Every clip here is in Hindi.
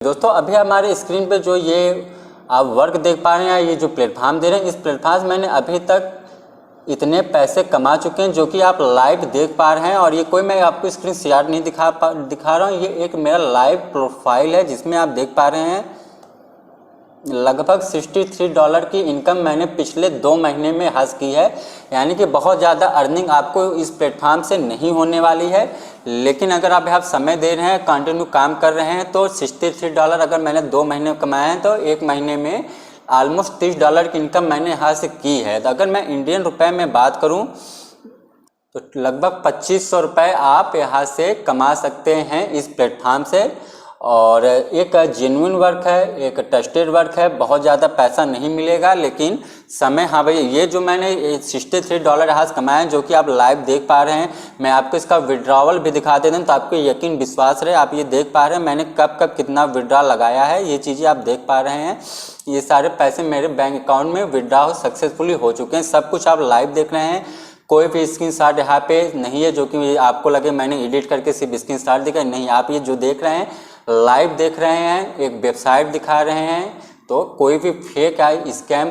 दोस्तों अभी हमारे स्क्रीन पे जो ये आप वर्क देख पा रहे हैं, ये जो प्लेटफॉर्म दे रहे हैं, इस प्लेटफॉर्म मैंने अभी तक इतने पैसे कमा चुके हैं जो कि आप लाइव देख पा रहे हैं। और ये कोई मैं आपको स्क्रीन शेयर नहीं दिखा रहा हूँ, ये एक मेरा लाइव प्रोफाइल है जिसमें आप देख पा रहे हैं लगभग $63 की इनकम मैंने पिछले 2 महीने में हासिल की है। यानी कि बहुत ज़्यादा अर्निंग आपको इस प्लेटफॉर्म से नहीं होने वाली है, लेकिन अगर आप समय दे रहे हैं, कंटिन्यू काम कर रहे हैं तो $63 अगर मैंने 2 महीने कमाए हैं तो 1 महीने में ऑलमोस्ट $30 की इनकम मैंने यहाँ से की है। तो अगर मैं इंडियन रुपए में बात करूँ तो लगभग 2500 रुपये आप यहाँ से कमा सकते हैं इस प्लेटफॉर्म से। और एक जेन्युइन वर्क है, एक ट्रस्टेड वर्क है, बहुत ज़्यादा पैसा नहीं मिलेगा लेकिन समय, हाँ भाई, ये जो मैंने $63 यहाँ से कमाए हैं जो कि आप लाइव देख पा रहे हैं, मैं आपको इसका विड्रॉवल भी दिखा देता हूँ तो आपको यकीन विश्वास रहे। आप ये देख पा रहे हैं मैंने कब कब कितना विड्रॉ लगाया है, ये चीज़ें आप देख पा रहे हैं। ये सारे पैसे मेरे बैंक अकाउंट में विड्रॉ सक्सेसफुली हो चुके हैं, सब कुछ आप लाइव देख रहे हैं। कोई भी स्क्रीनशॉट यहाँ पे नहीं है जो कि आपको लगे मैंने एडिट करके सिर्फ स्क्रीनशॉट दिखा, नहीं, आप ये जो देख रहे हैं लाइव देख रहे हैं, एक वेबसाइट दिखा रहे हैं। तो कोई भी फेक या स्कैम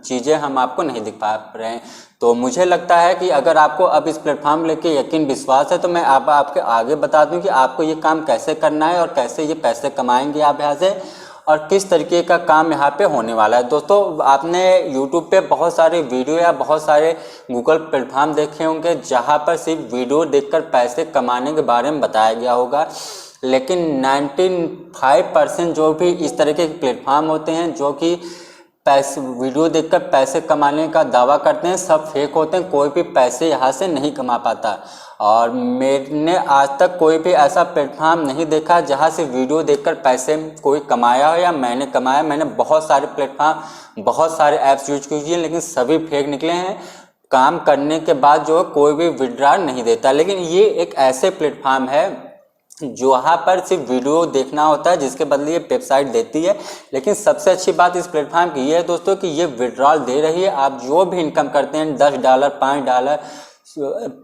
चीज़ें हम आपको नहीं दिखा रहे हैं। तो मुझे लगता है कि अगर आपको अब इस प्लेटफॉर्म लेके यकीन विश्वास है तो मैं आपके आगे बता दूं कि आपको ये काम कैसे करना है और कैसे ये पैसे कमाएंगे आप यहाँ से, और किस तरीके का काम यहाँ पे होने वाला है। दोस्तों आपने YouTube पे बहुत सारे वीडियो या बहुत सारे गूगल प्लेटफॉर्म देखे होंगे जहाँ पर सिर्फ वीडियो देखकर पैसे कमाने के बारे में बताया गया होगा, लेकिन 95% जो भी इस तरह के प्लेटफॉर्म होते हैं जो कि वीडियो देखकर पैसे कमाने का दावा करते हैं, सब फेक होते हैं। कोई भी पैसे यहाँ से नहीं कमा पाता। और मैंने आज तक कोई भी ऐसा प्लेटफॉर्म नहीं देखा जहाँ से वीडियो देखकर पैसे कोई कमाया हो या मैंने कमाया। मैंने बहुत सारे प्लेटफॉर्म, बहुत सारे ऐप्स यूज किए हैं लेकिन सभी फेक निकले हैं। काम करने के बाद जो कोई भी विड्रॉ नहीं देता। लेकिन ये एक ऐसे प्लेटफॉर्म है जो वहाँ पर सिर्फ वीडियो देखना होता है, जिसके बदले ये वेबसाइट देती है। लेकिन सबसे अच्छी बात इस प्लेटफॉर्म की ये है दोस्तों कि ये विड्रॉल दे रही है। आप जो भी इनकम करते हैं $10, $5,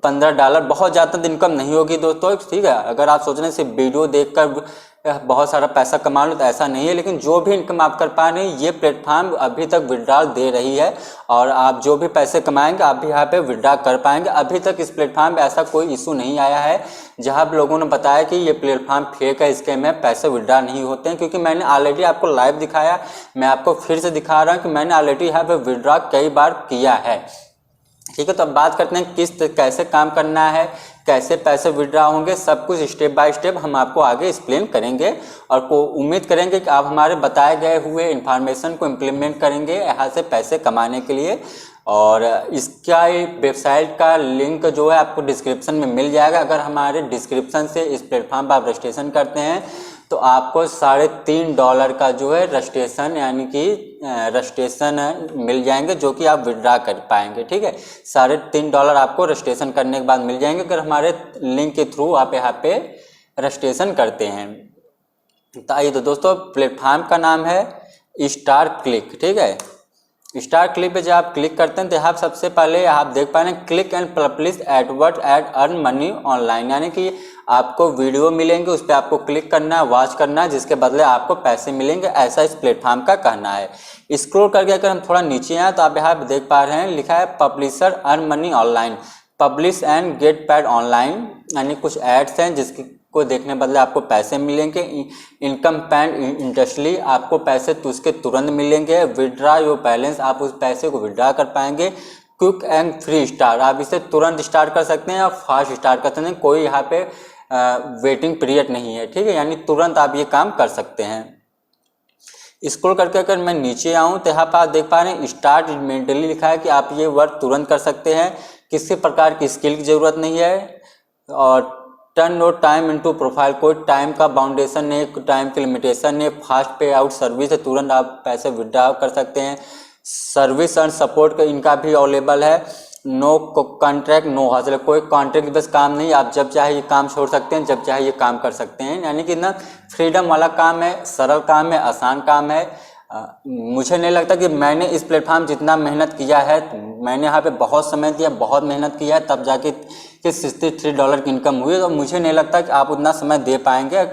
$15, बहुत ज़्यादा इनकम नहीं होगी दोस्तों, ठीक है। अगर आप सोच रहे हैं सिर्फ वीडियो देखकर बहुत सारा पैसा कमा लो तो ऐसा नहीं है, लेकिन जो भी इनकम आप कर पा रहे हैं ये प्लेटफॉर्म अभी तक विड्रॉल दे रही है। और आप जो भी पैसे कमाएंगे आप भी यहाँ पे विड्रॉ कर पाएंगे। अभी तक इस प्लेटफॉर्म पे ऐसा कोई इशू नहीं आया है जहाँ लोगों ने बताया कि ये प्लेटफॉर्म फेक है, स्कैम है, पैसे विड्रॉ नहीं होते हैं। क्योंकि मैंने ऑलरेडी आपको लाइव दिखाया, मैं आपको फिर से दिखा रहा हूँ कि मैंने ऑलरेडी यहाँ पे विड्रॉ कई बार किया है, ठीक है। तो अब बात करते हैं कैसे काम करना है, कैसे पैसे विड्रॉ होंगे, सब कुछ स्टेप बाय स्टेप हम आपको आगे एक्सप्लेन करेंगे। और उम्मीद करेंगे कि आप हमारे बताए गए हुए इन्फॉर्मेशन को इम्प्लीमेंट करेंगे यहाँ से पैसे कमाने के लिए। और इसका वेबसाइट का लिंक जो है आपको डिस्क्रिप्शन में मिल जाएगा। अगर हमारे डिस्क्रिप्शन से इस प्लेटफॉर्म पर आप रजिस्ट्रेशन करते हैं तो आपको $3.5 का जो है रजिस्ट्रेशन, यानी कि रजिस्ट्रेशन मिल जाएंगे जो कि आप विड्रॉ कर पाएंगे, ठीक है। $3.5 आपको रजिस्ट्रेशन करने के बाद मिल जाएंगे अगर हमारे लिंक के थ्रू आप यहाँ पे रजिस्ट्रेशन करते हैं। तो आइए, तो दोस्तों प्लेटफॉर्म का नाम है स्टार क्लिक, ठीक है। स्टार क्लिक पे जब आप क्लिक करते हैं तो आप सबसे पहले आप देख पा रहे हैं click and publish adword ad earn money online, यानी कि आपको वीडियो मिलेंगे, उस पर आपको क्लिक करना है, वॉच करना है, जिसके बदले आपको पैसे मिलेंगे, ऐसा इस प्लेटफॉर्म का कहना है। स्क्रॉल करके अगर हम थोड़ा नीचे आए तो आप यहाँ पे देख पा रहे हैं लिखा है publisher earn money online, publish and get paid online, यानी कुछ एड्स हैं जिसकी को देखने बदले आपको पैसे मिलेंगे। इनकम पैंड इंटरेस्टली, आपको पैसे तो उसके तुरंत मिलेंगे। विड्रॉ योर बैलेंस, आप उस पैसे को विड्रॉ कर पाएंगे। क्विक एंड 3 स्टार, आप इसे तुरंत स्टार्ट कर सकते हैं और फास्ट स्टार्ट कर सकते हैं, कोई यहाँ पे वेटिंग पीरियड नहीं है, ठीक है, यानी तुरंत आप ये काम कर सकते हैं। स्क्रॉल करके अगर मैं नीचे आऊँ तो यहाँ पर आप देख पा रहे हैं स्टार्ट इमीडिएटली लिखा है कि आप ये वर्क तुरंत कर सकते हैं, किसी प्रकार की स्किल की ज़रूरत नहीं है। और turn no time into profile, कोई टाइम का बाउंडेशन नहीं, टाइम की लिमिटेशन नहीं। फास्ट पे आउट सर्विस है, तुरंत आप पैसे विड्रॉ कर सकते हैं। सर्विस एंड सपोर्ट का इनका भी अवेलेबल है। नो कॉन्ट्रैक्ट नो हासिल, कोई कॉन्ट्रैक्ट बस काम नहीं, आप जब चाहे ये काम छोड़ सकते हैं, जब चाहे ये काम कर सकते हैं, यानी कि ना फ्रीडम वाला काम है, सरल काम है, आसान काम है। मुझे नहीं लगता कि मैंने इस प्लेटफॉर्म जितना मेहनत किया है, मैंने यहाँ पे बहुत समय दिया, बहुत मेहनत किया है, तब जाके $63 की इनकम हुई। तो मुझे नहीं लगता कि आप उतना समय दे पाएंगे।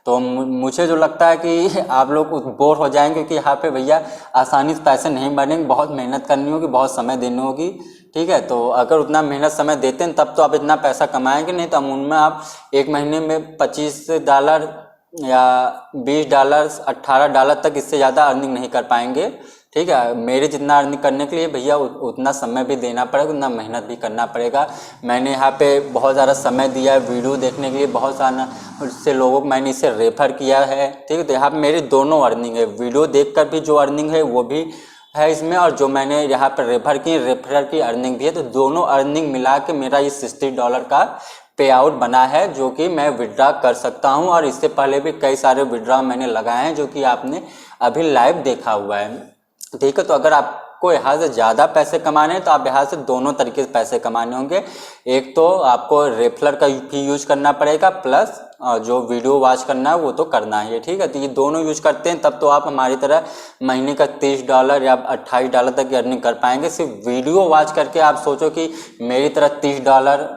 तो मुझे जो लगता है कि आप लोग बोर हो जाएंगे, क्योंकि यहाँ पे भैया आसानी से पैसे नहीं बनेंगे, बहुत मेहनत करनी होगी, बहुत समय देनी होगी। ठीक है, तो अगर उतना मेहनत समय देते हैं तब तो आप इतना पैसा कमाएंगे, नहीं तो उनमें आप एक महीने में $25 या $20, $18 तक, इससे ज़्यादा अर्निंग नहीं कर पाएंगे। ठीक है, मेरे जितना अर्निंग करने के लिए भैया उतना समय भी देना पड़ेगा, उतना मेहनत भी करना पड़ेगा। मैंने यहाँ पे बहुत ज़्यादा समय दिया है वीडियो देखने के लिए, बहुत सारा से लोगों को मैंने इसे रेफ़र किया है। ठीक है, तो यहाँ पे मेरी दोनों अर्निंग है, वीडियो देखकर भी जो अर्निंग है वो भी है इसमें, और जो मैंने यहाँ पर रेफर की अर्निंग भी है। तो दोनों अर्निंग मिला के मेरा ये $60 का पे आउट बना है, जो कि मैं विड्रॉ कर सकता हूँ। और इससे पहले भी कई सारे विड्रॉ मैंने लगाए हैं, जो कि आपने अभी लाइव देखा हुआ है। ठीक है, तो अगर आपको यहाँ से ज़्यादा पैसे कमाने हैं तो आप यहाँ से दोनों तरीके से पैसे कमाने होंगे। एक तो आपको रेफरल का भी यूज करना पड़ेगा, प्लस जो वीडियो वॉच करना है वो तो करना ही है। ठीक है, तो ये दोनों यूज करते हैं तब तो आप हमारी तरह महीने का $30 या $28 तक की अर्निंग कर पाएंगे। सिर्फ वीडियो वॉच करके आप सोचो कि मेरी तरह $30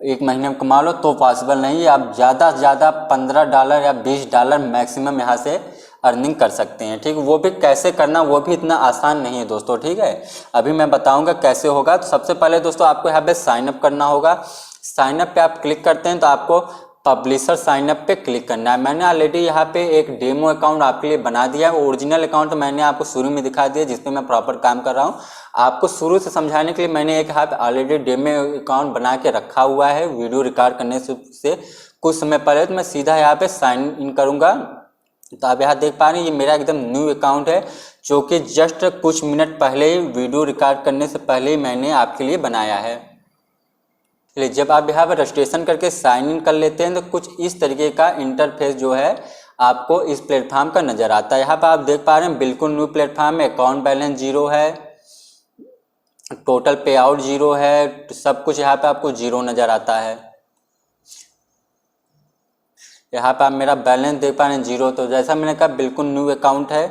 एक महीने में कमा लो, तो पॉसिबल नहीं है। आप ज़्यादा से ज़्यादा $15 या $20 मैक्सिमम यहाँ से अर्निंग कर सकते हैं। ठीक, वो भी कैसे करना, वो भी इतना आसान नहीं है दोस्तों। ठीक है, अभी मैं बताऊंगा कैसे होगा। तो सबसे पहले दोस्तों आपको यहाँ पे साइनअप करना होगा। साइनअप पे आप क्लिक करते हैं तो आपको पब्लिशर साइनअप पे क्लिक करना है। मैंने ऑलरेडी यहाँ पे एक डेमो अकाउंट आपके लिए बना दिया है। ओरिजिनल अकाउंट तो मैंने आपको शुरू में दिखा दिया, जिसपे मैं प्रॉपर काम कर रहा हूँ। आपको शुरू से समझाने के लिए मैंने एक यहाँ पे ऑलरेडी डेमो अकाउंट बना के रखा हुआ है वीडियो रिकॉर्ड करने से कुछ समय पहले। तो मैं सीधा यहाँ पे साइन इन करूँगा। तो आप यहाँ देख पा रहे हैं ये मेरा एकदम न्यू अकाउंट है, जो कि जस्ट कुछ मिनट पहले ही वीडियो रिकॉर्ड करने से पहले ही मैंने आपके लिए बनाया है। चलिए, जब आप यहाँ पर रजिस्ट्रेशन करके साइन इन कर लेते हैं तो कुछ इस तरीके का इंटरफेस जो है आपको इस प्लेटफॉर्म का नज़र आता है। यहाँ पर आप देख पा रहे हैं बिल्कुल न्यू प्लेटफॉर्म है। अकाउंट बैलेंस 0 है, टोटल पे आउट 0 है, सब कुछ यहाँ पे आपको 0 नज़र आता है। यहाँ पे आप मेरा बैलेंस देख पा रहे हैं 0। तो जैसा मैंने कहा बिल्कुल न्यू अकाउंट है।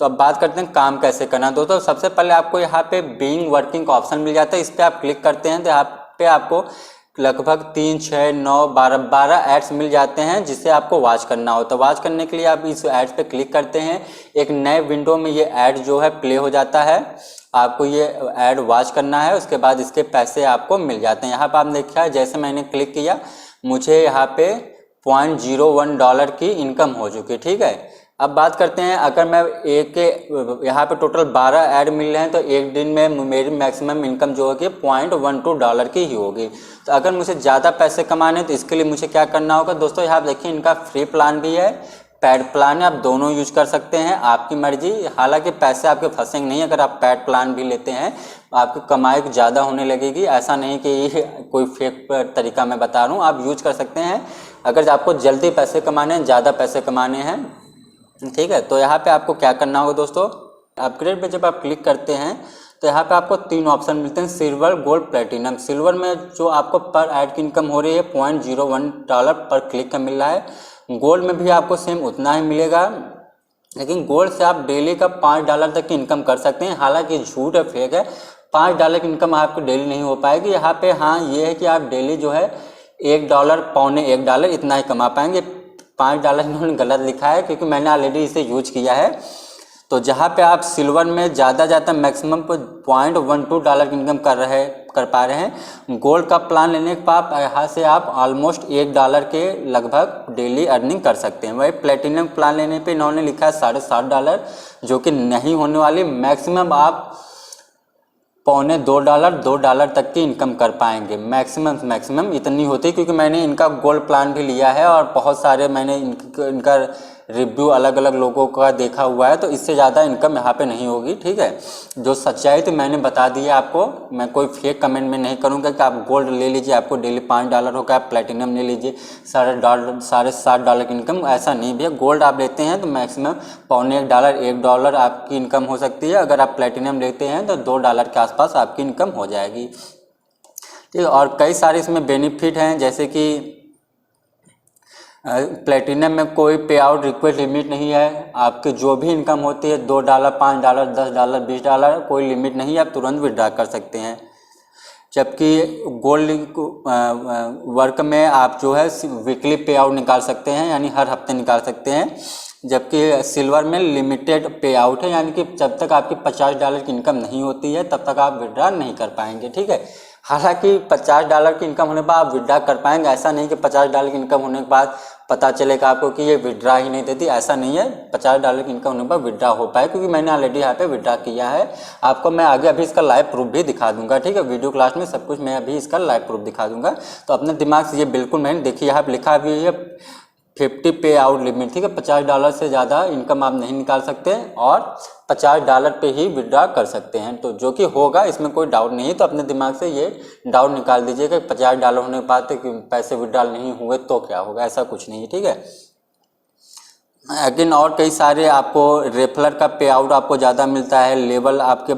तो अब बात करते हैं काम कैसे करना। दोस्तों सबसे पहले आपको यहाँ पे बीइंग वर्किंग का ऑप्शन मिल जाता है। इस पर आप क्लिक करते हैं तो यहाँ पे आपको लगभग 3, 6, 9, 12 एड्स मिल जाते हैं, जिसे आपको वॉच करना हो। तो वॉच करने के लिए आप इस एड्स पे क्लिक करते हैं, एक नए विंडो में ये ऐड जो है प्ले हो जाता है। आपको ये ऐड वॉच करना है, उसके बाद इसके पैसे आपको मिल जाते हैं। यहाँ पर आप देखिए जैसे मैंने क्लिक किया मुझे यहाँ पे $0.01 की इनकम हो चुकी। ठीक है, अब बात करते हैं अगर मैं यहाँ पे टोटल 12 ऐड मिल रहे हैं तो एक दिन में मेरी मैक्सिमम इनकम जो होगी $0.12 की ही होगी। तो अगर मुझे ज़्यादा पैसे कमाने तो इसके लिए मुझे क्या करना होगा दोस्तों, यहाँ देखिए इनका फ्री प्लान भी है, पैड प्लान है, आप दोनों यूज कर सकते हैं, आपकी मर्जी। हालांकि पैसे आपके फंसेंगे नहीं, अगर आप पैड प्लान भी लेते हैं आपकी कमाई ज़्यादा होने लगेगी। ऐसा नहीं कि ये कोई फेक तरीका मैं बता रहा हूँ, आप यूज कर सकते हैं अगर आपको जल्दी पैसे कमाने हैं, ज़्यादा पैसे कमाने हैं। ठीक है, तो यहाँ पे आपको क्या करना होगा दोस्तों, अपग्रेड पे जब आप क्लिक करते हैं तो यहाँ पे आपको 3 ऑप्शन मिलते हैं, सिल्वर, गोल्ड, प्लेटिनम। सिल्वर में जो आपको पर ऐड की इनकम हो रही है $0.01 पर क्लिक का मिल रहा है। गोल्ड में भी आपको सेम उतना ही मिलेगा, लेकिन गोल्ड से आप डेली का $5 तक की इनकम कर सकते हैं। हालांकि झूठ है, फेक है, $5 की इनकम आपको डेली नहीं हो पाएगी यहाँ पे। हाँ ये है कि आप डेली जो है $1, $1.25 इतना ही कमा पाएंगे। $5 इन्होंने गलत लिखा है क्योंकि मैंने ऑलरेडी इसे यूज किया है। तो जहाँ पे आप सिल्वर में ज़्यादा मैक्सिमम $0.12 की इनकम कर पा रहे हैं, गोल्ड का प्लान लेने के बाद यहाँ से आप ऑलमोस्ट $1 के लगभग डेली अर्निंग कर सकते हैं। वही प्लेटिनम प्लान लेने पे इन्होंने लिखा है $7.5, जो कि नहीं होने वाली। मैक्सिमम आप $2.25 तक की इनकम कर पाएंगे, मैक्सिमम इतनी होती है। क्योंकि मैंने इनका गोल्ड प्लान भी लिया है और बहुत सारे मैंने इनका रिव्यू अलग अलग लोगों का देखा हुआ है, तो इससे ज़्यादा इनकम यहाँ पे नहीं होगी। ठीक है, जो सच्चाई तो मैंने बता दी है आपको। मैं कोई फेक कमेंट में नहीं करूँगा कि आप गोल्ड ले लीजिए आपको डेली $5 होगा, आप प्लेटिनम ले लीजिए $7.5 की इनकम, ऐसा नहीं भैया। गोल्ड आप लेते हैं तो मैक्सिमम $0.25, $1 आपकी इनकम हो सकती है। अगर आप प्लेटिनम लेते हैं तो $2 के आसपास आपकी इनकम हो जाएगी। ठीक है, और कई सारे इसमें बेनिफिट हैं, जैसे कि प्लेटिनम में कोई पे आउट रिक्वेस्ट लिमिट नहीं है। आपकी जो भी इनकम होती है $2, $5, $10, $20 कोई लिमिट नहीं है, आप तुरंत विड्रॉ कर सकते हैं। जबकि गोल्ड वर्क में आप जो है वीकली पे आउट निकाल सकते हैं, यानी हर हफ्ते निकाल सकते हैं। जबकि सिल्वर में लिमिटेड पे आउट है, यानी कि जब तक आपकी $50 की इनकम नहीं होती है तब तक आप विड्रॉ नहीं कर पाएंगे, ठीक है। हालांकि $50 की इनकम होने के बाद आप विड्रॉ कर पाएंगे, ऐसा नहीं कि $50 की इनकम होने के बाद पता चलेगा आपको कि ये विड्रॉ ही नहीं देती, ऐसा नहीं है। $50 की इनकम होने पर विड्रॉ हो पाए, क्योंकि मैंने ऑलरेडी यहाँ पे विड्रॉ किया है। आपको मैं आगे अभी इसका लाइव प्रूफ भी दिखा दूंगा, ठीक है। वीडियो क्लास में सब कुछ मैं अभी इसका लाइव प्रूफ दिखा दूंगा। तो अपने दिमाग से ये बिल्कुल मैंने देखिए यहाँ पे लिखा भी है 50 पे आउट लिमिट, ठीक है। $50 से ज़्यादा इनकम आप नहीं निकाल सकते और $50 पे ही विड्रॉ कर सकते हैं, तो जो कि होगा, इसमें कोई डाउट नहीं है। तो अपने दिमाग से ये डाउट निकाल दीजिएगा कि $50 होने के बाद पैसे विड्रॉ नहीं हुए तो क्या होगा, ऐसा कुछ नहीं है, ठीक है। अगेन और कई सारे आपको रेफरल का पे आउट आपको ज़्यादा मिलता है, लेवल आपके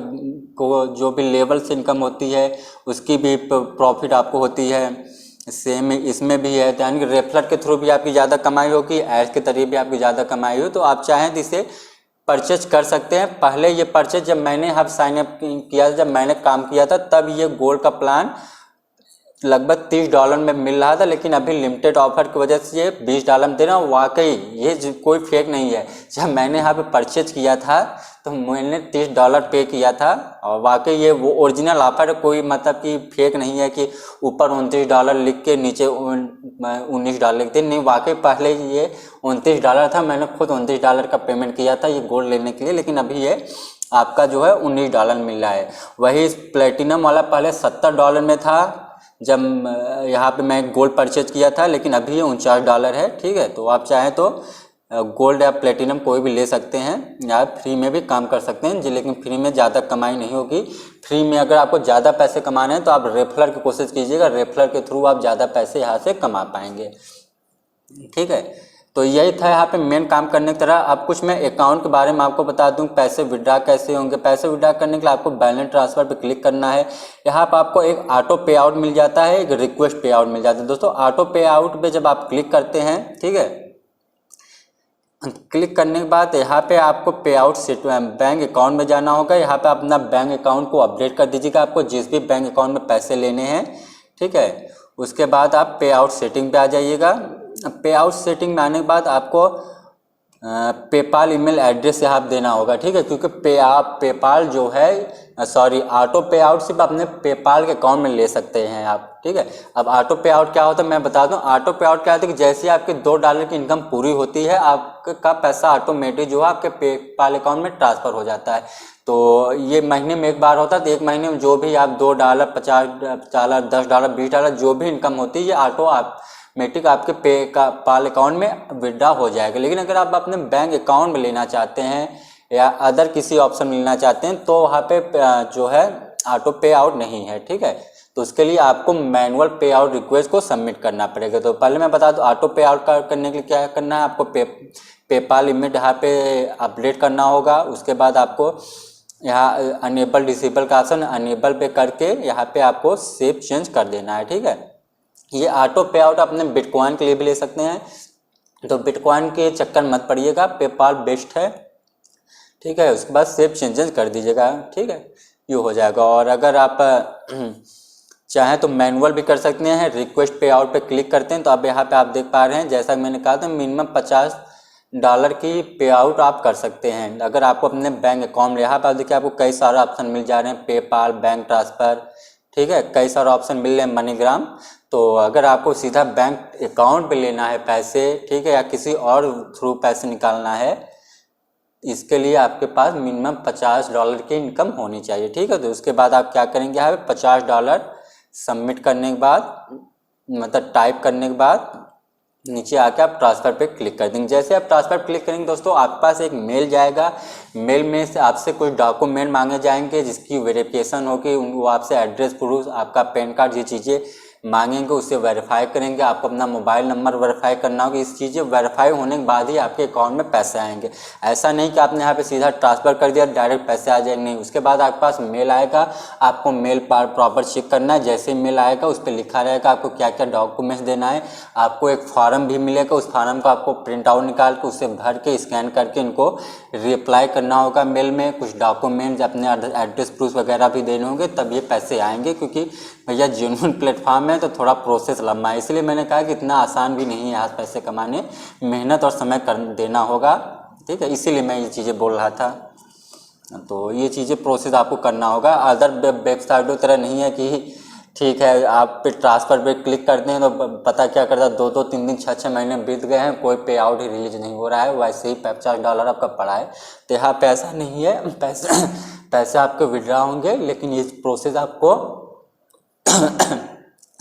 को जो भी लेवल से इनकम होती है उसकी भी प्रॉफिट आपको होती है, सेम इसमें भी है। यानी कि रेफरल के थ्रू भी आपकी ज़्यादा कमाई होगी, एड्स के जरिए भी आपकी ज़्यादा कमाई हो, तो आप चाहें तो इसे परचेज कर सकते हैं। पहले ये परचेज जब मैंने यहाँ साइन अप किया, जब मैंने काम किया था, तब ये गोल्ड का प्लान लगभग $30 में मिल रहा था, लेकिन अभी लिमिटेड ऑफर की वजह से ये $20 में दे रहा हूँ। वाकई ये कोई फेक नहीं है। जब मैंने यहाँ पे परचेज किया था तो मैंने $30 पे किया था, और वाकई ये वो ओरिजिनल ऑफर है, कोई मतलब कि फेक नहीं है कि ऊपर $29 लिख के नीचे $19 लिख दे, नहीं। वाकई पहले ये $29 था, मैंने खुद $29 का पेमेंट किया था ये गोल्ड लेने के लिए, लेकिन अभी ये आपका जो है $19 मिल रहा है। वही प्लेटिनम वाला पहले $70 में था जब यहाँ पे मैं गोल्ड परचेज किया था, लेकिन अभी ये $49 है, ठीक है। तो आप चाहें तो गोल्ड या प्लेटिनम कोई भी ले सकते हैं, या फ्री में भी काम कर सकते हैं जी, लेकिन फ्री में ज़्यादा कमाई नहीं होगी। फ्री में अगर आपको ज़्यादा पैसे कमाने हैं तो आप रेफरल की कोशिश कीजिएगा, रेफरल के थ्रू आप ज़्यादा पैसे यहाँ से कमा पाएंगे, ठीक है। तो यही था यहाँ पे मेन काम करने की तरह। अब कुछ मैं अकाउंट के बारे में आपको बता दूं, पैसे विड्रॉ कैसे होंगे। पैसे विड्रॉ करने के लिए आपको बैलेंस ट्रांसफर पे क्लिक करना है। यहाँ पर आपको एक ऑटो पे आउट मिल जाता है, एक रिक्वेस्ट पे आउट मिल जाता है। दोस्तों ऑटो पे आउट पे जब आप क्लिक करते हैं, ठीक है, क्लिक करने के बाद यहाँ पे आपको पे आउट सेट बैंक अकाउंट में जाना होगा। यहाँ पे अपना बैंक अकाउंट को अपडेट कर दीजिएगा, आपको जिस भी बैंक अकाउंट में पैसे लेने हैं, ठीक है। उसके बाद आप पे आउट सेटिंग पे आ जाइएगा। पे आउट सेटिंग में आने के बाद आपको पेपाल ईमेल एड्रेस यहाँ देना होगा, ठीक है, क्योंकि पेपाल जो है ऑटो पे आउट सिर्फ अपने पेपाल के अकाउंट में ले सकते हैं आप, ठीक है। अब ऑटो पे आउट क्या होता है मैं बता दूं। ऑटो पे आउट क्या होता है कि जैसे आपके $2 की इनकम पूरी होती है, आपका पैसा ऑटोमेटिक जो है आपके पेपाल अकाउंट में ट्रांसफ़र हो जाता है। तो ये महीने में एक बार होता है, तो एक महीने में जो भी आप $2, $50, $10, $20 जो भी इनकम होती है, ये ऑटोमेटिक आपके पेपाल अकाउंट में विड्रॉ हो जाएगा। लेकिन अगर आप अपने बैंक अकाउंट में लेना चाहते हैं या अदर किसी ऑप्शन में लेना चाहते हैं, तो वहाँ पे जो है ऑटो पे आउट नहीं है, ठीक है। तो उसके लिए आपको मैनुअल पे आउट रिक्वेस्ट को सबमिट करना पड़ेगा। तो पहले मैं बता दूं, ऑटो पे आउट करने के लिए क्या करना है, आपको पेपाल लिमिट यहाँ पे अपडेट करना होगा। उसके बाद आपको यहाँ अनेबल डिसेबल का ऑप्शन अनेबल पे करके यहाँ पे आपको सेव चेंज कर देना है, ठीक है। ये ऑटो पे आउट अपने बिटकॉइन के लिए भी ले सकते हैं, तो बिटकॉइन के चक्कर मत पड़िएगा, पेपाल बेस्ट है, ठीक है। उसके बाद सेव चेंजेस कर दीजिएगा, ठीक है, ये हो जाएगा। और अगर आप चाहें तो मैनुअल भी कर सकते हैं। रिक्वेस्ट पे आउट पे क्लिक करते हैं तो अब यहाँ पे आप देख पा रहे हैं, जैसा कि मैंने कहा था, मिनिमम $50 की पे आउट आप कर सकते हैं अगर आपको अपने बैंक अकाउंट में। यहाँ पर देखिए आपको कई सारे ऑप्शन मिल जा रहे हैं, पेपाल, बैंक ट्रांसफ़र, ठीक है, कई सारे ऑप्शन मिल रहे हैं, मनीग्राम। तो अगर आपको सीधा बैंक अकाउंट पे लेना है पैसे, ठीक है, या किसी और थ्रू पैसे निकालना है, इसके लिए आपके पास मिनिमम $50 की इनकम होनी चाहिए, ठीक है। तो उसके बाद आप क्या करेंगे, यहाँ पे $50 सबमिट करने के बाद, मतलब टाइप करने के बाद नीचे आके आप ट्रांसफ़र पे क्लिक कर देंगे। जैसे आप ट्रांसफ़र क्लिक करेंगे दोस्तों, आपके पास एक मेल जाएगा। मेल में से आपसे कुछ डॉक्यूमेंट मांगे जाएंगे जिसकी वेरिफिकेशन होगी। वो आपसे एड्रेस प्रूफ, आपका पैन कार्ड, ये चीज़ें मांगेंगे, उससे वेरीफाई करेंगे। आपको अपना मोबाइल नंबर वेरीफाई करना होगा। इस चीज़ें वेरीफाई होने के बाद ही आपके अकाउंट में पैसे आएंगे। ऐसा नहीं कि आपने यहाँ पे सीधा ट्रांसफ़र कर दिया डायरेक्ट पैसे आ जाएंगे, नहीं। उसके बाद आपके पास मेल आएगा, आपको मेल पर प्रॉपर चेक करना है। जैसे मेल आएगा उस पर लिखा रहेगा आपको क्या क्या डॉक्यूमेंट्स देना है। आपको एक फॉर्म भी मिलेगा, उस फॉर्म को आपको प्रिंट आउट निकाल के उससे भर के स्कैन करके इनको रिप्लाई करना होगा मेल में। कुछ डॉक्यूमेंट्स अपने एड्रेस प्रूफ वगैरह भी देने होंगे, तब ये पैसे आएंगे, क्योंकि भैया जेन्युइन प्लेटफॉर्म है तो थोड़ा प्रोसेस लंबा है, इसलिए मैंने कहा कि इतना आसान भी नहीं है यहाँ पैसे कमाने, मेहनत और समय कर देना होगा, ठीक है, इसीलिए मैं ये चीज़ें बोल रहा था। तो ये चीज़ें प्रोसेस आपको करना होगा। अदर वेबसाइटों तरह नहीं है कि ठीक है आप पे ट्रांसफ़र पे क्लिक करते हैं तो पता क्या करता है 2-2 3-3 6-6 महीने बीत गए हैं, कोई पे आउट ही रिलीज नहीं हो रहा है, वैसे ही $50 आपका पड़ा है। तो यहाँ पे ऐसा नहीं है, पैसे आपके विड्रॉ होंगे, लेकिन ये प्रोसेस आपको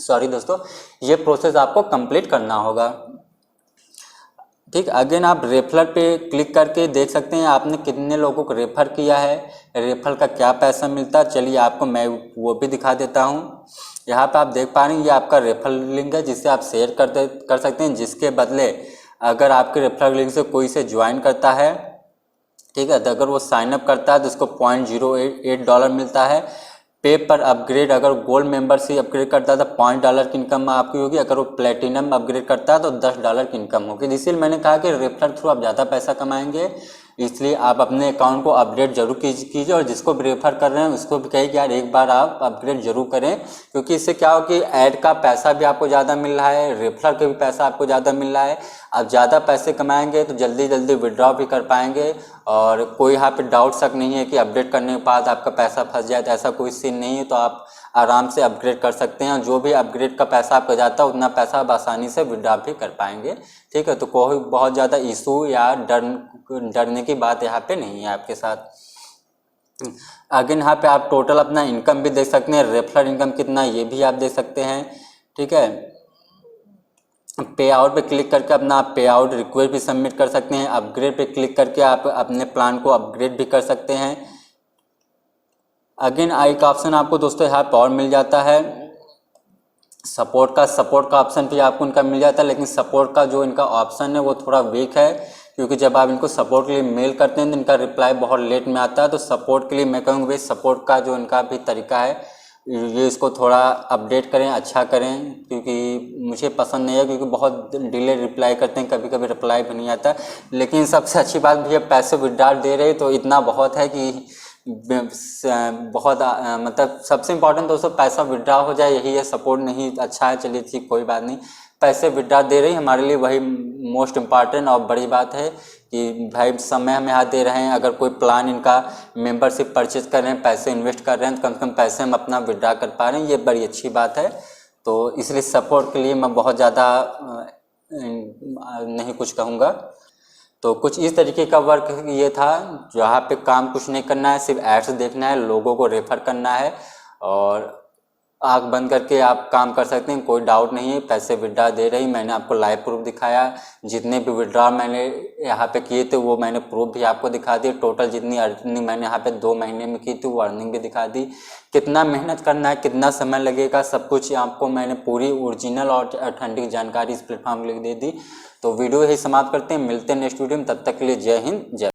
सॉरी दोस्तों, ये प्रोसेस आपको कंप्लीट करना होगा, ठीक। अगेन आप रेफरल पे क्लिक करके देख सकते हैं आपने कितने लोगों को रेफ़र किया है, रेफरल का क्या पैसा मिलता है। चलिए आपको मैं वो भी दिखा देता हूँ। यहाँ पे आप देख पा रहे हैं ये आपका रेफरल लिंक है जिससे आप शेयर कर सकते हैं, जिसके बदले अगर आपके रेफरल लिंक से कोई से ज्वाइन करता है, ठीक है, तो अगर वो साइनअप करता है तो उसको $0.08 मिलता है। पे पर अपग्रेड अगर गोल्ड मेंबर से अपग्रेड करता है तो $5 की इनकम आपकी होगी, अगर वो प्लेटिनम अपग्रेड करता है तो $10 की इनकम होगी। इसीलिए मैंने कहा कि रेफरल थ्रू आप ज़्यादा पैसा कमाएंगे, इसलिए आप अपने अकाउंट को अपडेट जरूर कीजिए और जिसको भी रेफर कर रहे हैं उसको भी कहिए कि यार एक बार आप अपग्रेड जरूर करें, क्योंकि इससे क्या हो कि ऐड का पैसा भी आपको ज़्यादा मिल रहा है, रेफरल का भी पैसा आपको ज़्यादा मिल रहा है। आप ज़्यादा पैसे कमाएंगे तो जल्दी जल्दी विड्रॉ भी कर पाएंगे और कोई यहाँ पे डाउट शक नहीं है कि अपडेट करने के बाद आपका पैसा फंस जाए, तो ऐसा कोई सीन नहीं है। तो आप आराम से अपग्रेड कर सकते हैं, जो भी अपग्रेड का पैसा आपका जाता है उतना पैसा आप आसानी से विड्रॉ भी कर पाएंगे, ठीक है। तो कोई बहुत ज़्यादा इशू या डरने की बात यहाँ पे नहीं है आपके साथ। अगेन यहाँ पे आप टोटल अपना इनकम भी देख सकते हैं, रेफरल इनकम कितना ये भी आप देख सकते हैं, ठीक है। पे आउट पे क्लिक करके अपना पे आउट रिक्वेस्ट भी सबमिट कर सकते हैं, अपग्रेड पे क्लिक करके आप अपने प्लान को अपग्रेड भी कर सकते हैं। अगेन एक ऑप्शन आपको दोस्तों यहाँ पर और मिल जाता है सपोर्ट का ऑप्शन भी आपको इनका मिल जाता है, लेकिन सपोर्ट का जो इनका ऑप्शन है वो थोड़ा वीक है, क्योंकि जब आप इनको सपोर्ट के लिए मेल करते हैं तो इनका रिप्लाई बहुत लेट में आता है। तो सपोर्ट के लिए मैं कहूँगा भाई सपोर्ट का जो इनका भी तरीका है ये इसको थोड़ा अपडेट करें, अच्छा करें, क्योंकि मुझे पसंद नहीं है, क्योंकि बहुत डिले रिप्लाई करते हैं, कभी कभी रिप्लाई भी नहीं आता। लेकिन सबसे अच्छी बात भैया पैसे विड्रॉ दे रहे तो इतना बहुत है कि बहुत मतलब सबसे इम्पोर्टेंट दोस्तों पैसा विड्रॉ हो जाए यही है, सपोर्ट नहीं अच्छा है, चलिए ठीक कोई बात नहीं, पैसे विड्रॉ दे रही हमारे लिए वही मोस्ट इम्पॉर्टेंट और बड़ी बात है कि भाई समय हम यहाँ दे रहे हैं। अगर कोई प्लान इनका मेंबरशिप परचेज कर रहे हैं, पैसे इन्वेस्ट कर रहे हैं, तो कम से कम पैसे हम अपना विड्रॉ कर पा रहे हैं, ये बड़ी अच्छी बात है। तो इसलिए सपोर्ट के लिए मैं बहुत ज़्यादा नहीं कुछ कहूँगा। तो कुछ इस तरीके का वर्क ये था, जहाँ पे काम कुछ नहीं करना है, सिर्फ एड्स देखना है, लोगों को रेफ़र करना है और आँख बंद करके आप काम कर सकते हैं, कोई डाउट नहीं है। पैसे विड्रॉ दे रही, मैंने आपको लाइव प्रूफ दिखाया, जितने भी विड्रॉ मैंने यहाँ पे किए थे वो मैंने प्रूफ भी आपको दिखा दिए, टोटल जितनी अर्निंग मैंने यहाँ पे 2 महीने में की थी वो अर्निंग भी दिखा दी, कितना मेहनत करना है, कितना समय लगेगा, सब कुछ आपको मैंने पूरी ओरिजिनल और ऑथेंटिक जानकारी इस प्लेटफॉर्म के लिए दे दी। तो वीडियो यही समाप्त करते हैं, मिलते हैं नेक्स्ट वीडियो में, तब तक के लिए जय हिंद जय।